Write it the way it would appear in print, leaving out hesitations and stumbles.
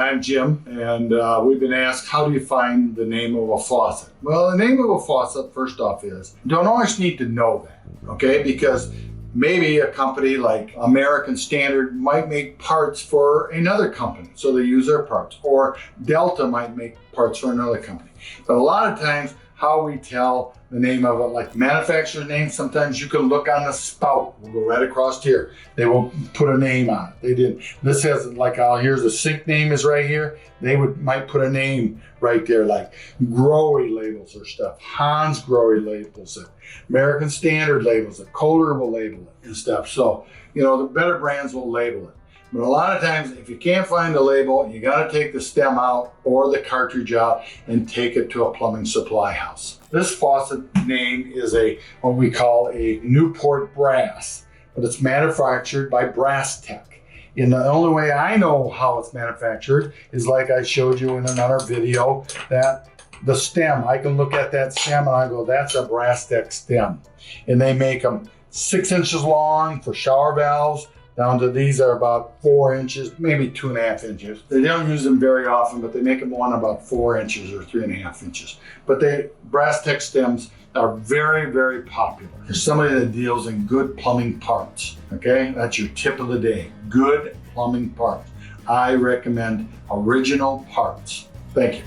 I'm Jim, and we've been asked, how do you find the name of a faucet? Well, the name of a faucet, first off, is you don't always need to know that, okay? Because maybe a company like American Standard might make parts for another company, so they use their parts. Or Delta might make parts for another company. But a lot of times, how we tell the name of it, like manufacturer's name, sometimes you can look on the spout. We'll go right across here. They will put a name on it. They did. This has like, here's the sink name is right here. They might put a name right there, like Growy labels or stuff. Hans Growy labels it. American Standard labels it. Kohler will label it and stuff. So, the better brands will label it. But a lot of times, if you can't find the label, you got to take the stem out or the cartridge out and take it to a plumbing supply house. This faucet name is what we call a Newport brass, but it's manufactured by Brass Tech. And the only way I know how it's manufactured is like I showed you in another video, that the stem, I can look at that stem and I go, that's a Brass Tech stem. And they make them 6 inches long for shower valves, down to these are about 4 inches, maybe 2.5 inches. They don't use them very often, but they make them one about 4 inches or 3.5 inches. But Brass Tech stems are very, very popular. There's somebody that deals in good plumbing parts, okay? That's your tip of the day, good plumbing parts. I recommend original parts. Thank you.